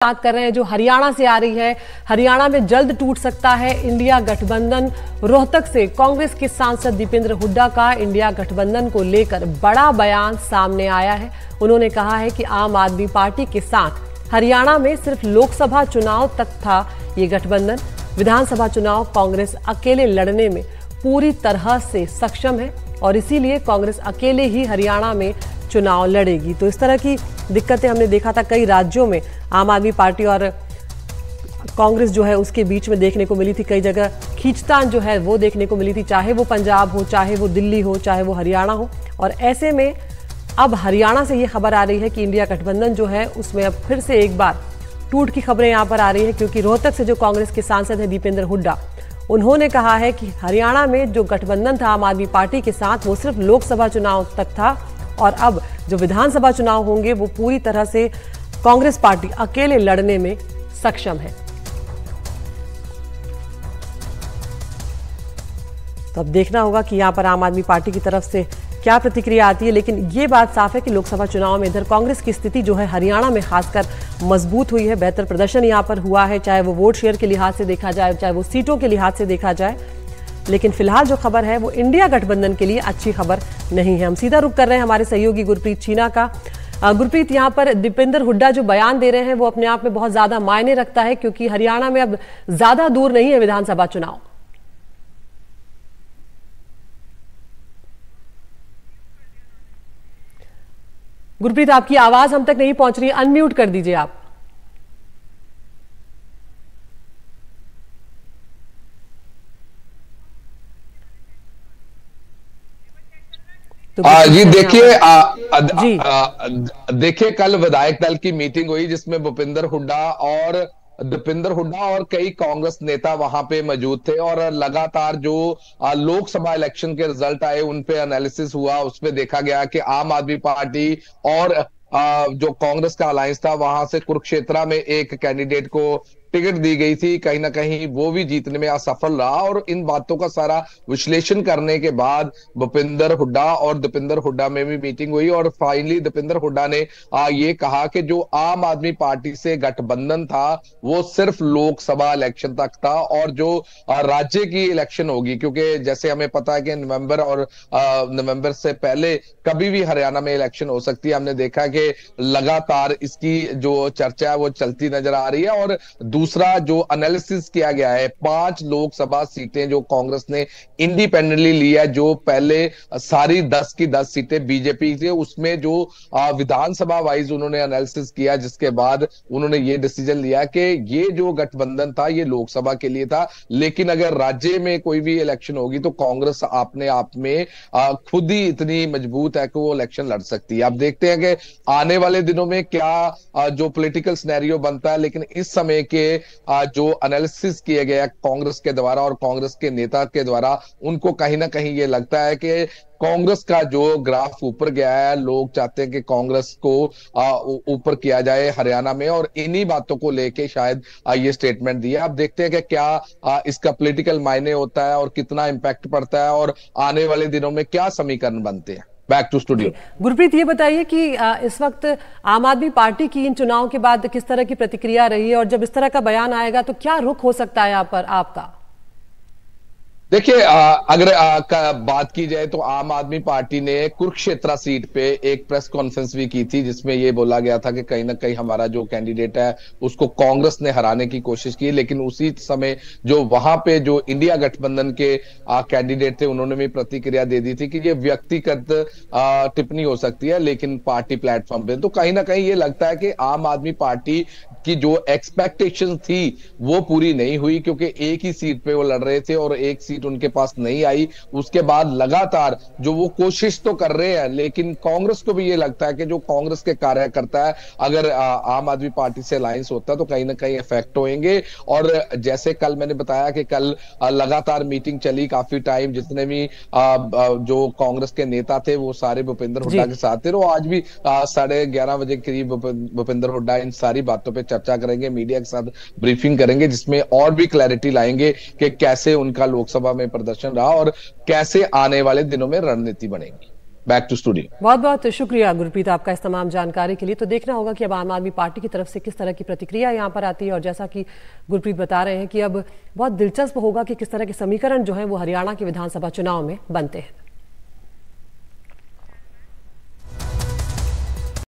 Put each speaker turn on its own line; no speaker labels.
बात कर रहे हैं जो हरियाणा से आ रही है। हरियाणा में जल्द टूट सकता है इंडिया गठबंधन। रोहतक से कांग्रेस के सांसद दीपेंद्र हुड्डा का इंडिया गठबंधन को लेकर बड़ा बयान सामने आया है। उन्होंने कहा है कि आम आदमी पार्टी के साथ हरियाणा में सिर्फ लोकसभा चुनाव तक था ये गठबंधन। विधानसभा चुनाव कांग्रेस अकेले लड़ने में पूरी तरह से सक्षम है और इसीलिए कांग्रेस अकेले ही हरियाणा में चुनाव लड़ेगी। तो इस तरह की दिक्कतें हमने देखा था कई राज्यों में आम आदमी पार्टी और कांग्रेस जो है उसके बीच में देखने को मिली थी। कई जगह खींचतान जो है वो देखने को मिली थी, चाहे वो पंजाब हो, चाहे वो दिल्ली हो, चाहे वो हरियाणा हो। और ऐसे में अब हरियाणा से ये खबर आ रही है कि इंडिया गठबंधन जो है उसमें अब फिर से एक बार टूट की खबरें यहाँ पर आ रही है, क्योंकि रोहतक से जो कांग्रेस के सांसद हैं दीपेंद्र हुड्डा, उन्होंने कहा है कि हरियाणा में जो गठबंधन था आम आदमी पार्टी के साथ वो सिर्फ लोकसभा चुनाव तक था और अब जो विधानसभा चुनाव होंगे वो पूरी तरह से कांग्रेस पार्टी अकेले लड़ने में सक्षम है। तो अब देखना होगा कि यहां पर आम आदमी पार्टी की तरफ से क्या प्रतिक्रिया आती है। लेकिन ये बात साफ है कि लोकसभा चुनाव में इधर कांग्रेस की स्थिति जो है हरियाणा में खासकर मजबूत हुई है। बेहतर प्रदर्शन यहां पर हुआ है, चाहे वो वोट शेयर के लिहाज से देखा जाए, चाहे वो सीटों के लिहाज से देखा जाए। लेकिन फिलहाल जो खबर है वो इंडिया गठबंधन के लिए अच्छी खबर नहीं है। हम सीधा रुख कर रहे हैं हमारे सहयोगी गुरप्रीत चीना का। गुरप्रीत, यहाँ पर दीपेंद्र हुड्डा जो बयान दे रहे हैं वो अपने आप में बहुत ज्यादा मायने रखता है, क्योंकि हरियाणा में अब ज्यादा दूर नहीं है विधानसभा चुनाव। गुरप्रीत, आपकी आवाज हम तक नहीं पहुंच रही, अनम्यूट कर दीजिए आप।
जी देखिए कल विधायक दल की मीटिंग हुई जिसमें भूपेंद्र हुड्डा और दीपेंद्र हुड्डा और कई कांग्रेस नेता वहां पे मौजूद थे और लगातार जो लोकसभा इलेक्शन के रिजल्ट आए उन पे एनालिसिस हुआ। उसमें देखा गया कि आम आदमी पार्टी और जो कांग्रेस का अलायंस था वहां से कुरुक्षेत्र में एक कैंडिडेट को टिकट दी गई थी, कहीं ना कहीं वो भी जीतने में असफल रहा। और इन बातों का सारा विश्लेषण करने के बाद भूपेंद्र हुड्डा और दीपेंद्र हुड्डा में भी मीटिंग हुई और फाइनली दीपेंद्र हुड्डा ने ये कहा कि जो आम आदमी पार्टी से गठबंधन था वो सिर्फ लोकसभा इलेक्शन तक था और जो राज्य की इलेक्शन होगी, क्योंकि जैसे हमें पता है कि नवंबर और नवंबर से पहले कभी भी हरियाणा में इलेक्शन हो सकती है। हमने देखा कि लगातार इसकी जो चर्चा है वो चलती नजर आ रही है। और दूसरा जो एनालिसिस किया गया है, 5 लोकसभा सीटें जो कांग्रेस ने इंडिपेंडेंटली लिया, जो पहले सारी 10 की 10 सीटें बीजेपी थी, उसमें जो विधानसभा वाइज उन्होंने एनालिसिस किया, जिसके बाद उन्होंने ये डिसीजन लिया कि ये जो गठबंधन था ये लोकसभा के लिए था, लेकिन अगर राज्य में कोई भी इलेक्शन होगी तो कांग्रेस अपने आप में खुद ही इतनी मजबूत है कि वो इलेक्शन लड़ सकती है। अब देखते हैं कि आने वाले दिनों में क्या जो पॉलिटिकल सिनेरियो बनता है, लेकिन इस समय के जो एनालिसिस किए गए कांग्रेस के द्वारा और कांग्रेस के नेता के द्वारा, उनको कहीं ना कहीं ये लगता है कि कांग्रेस का जो ग्राफ ऊपर गया है, लोग चाहते हैं कि कांग्रेस को ऊपर किया जाए हरियाणा में, और इन्हीं बातों को लेके शायद ये स्टेटमेंट दिया। अब देखते हैं कि क्या इसका पॉलिटिकल मायने होता है और कितना इंपैक्ट पड़ता है और आने वाले दिनों में क्या समीकरण बनते हैं। Back to studio.
गुरप्रीत, ये बताइए कि इस वक्त आम आदमी पार्टी की इन चुनाव के बाद किस तरह की प्रतिक्रिया रही है और जब इस तरह का बयान आएगा तो क्या रुख हो सकता है यहाँ पर आपका?
देखिए अगर बात की जाए तो आम आदमी पार्टी ने कुरुक्षेत्र सीट पे एक प्रेस कॉन्फ्रेंस भी की थी, जिसमें ये बोला गया था कि कहीं ना कहीं हमारा जो कैंडिडेट है उसको कांग्रेस ने हराने की कोशिश की। लेकिन उसी समय जो वहां पे जो इंडिया गठबंधन के कैंडिडेट थे उन्होंने भी प्रतिक्रिया दे दी थी कि ये व्यक्तिगत टिप्पणी हो सकती है लेकिन पार्टी प्लेटफॉर्म पे। तो कहीं ना कहीं ये लगता है कि आम आदमी पार्टी की जो एक्सपेक्टेशन थी वो पूरी नहीं हुई, क्योंकि एक ही सीट पे वो लड़ रहे थे और एक सीट उनके पास नहीं आई। उसके बाद लगातार जो वो कोशिश तो कर रहे हैं, लेकिन कांग्रेस को भी ये लगता है कि जो कांग्रेस के कार्यकर्ता है, अगर आम आदमी पार्टी से अलायंस होता है तो कहीं ना कहीं इफेक्ट होंगे। और जैसे कल मैंने बताया कि कल लगातार मीटिंग चली काफी टाइम, जितने भी जो कांग्रेस के नेता थे वो सारे भूपेंद्र हुड्डा के साथ थे। और आज भी 11:30 बजे करीब भूपेंद्र हुड्डा इन सारी बातों पर चर्चा करेंगे, मीडिया के साथ ब्रीफिंग करेंगे, जिसमें और भी क्लैरिटी लाएंगे कि कैसे उनका लोकसभा में प्रदर्शन रहा और कैसे आने वाले दिनों में रणनीति बनेगी। Back to studio.
बहुत बहुत शुक्रिया गुरप्रीत आपका इस तमाम जानकारी के लिए। तो देखना होगा कि अब आम आदमी पार्टी की तरफ से किस तरह की प्रतिक्रिया यहाँ पर आती है, और जैसा कि गुरप्रीत बता रहे हैं कि अब बहुत दिलचस्प होगा कि किस तरह के समीकरण जो है वो हरियाणा के विधानसभा चुनाव में बनते हैं।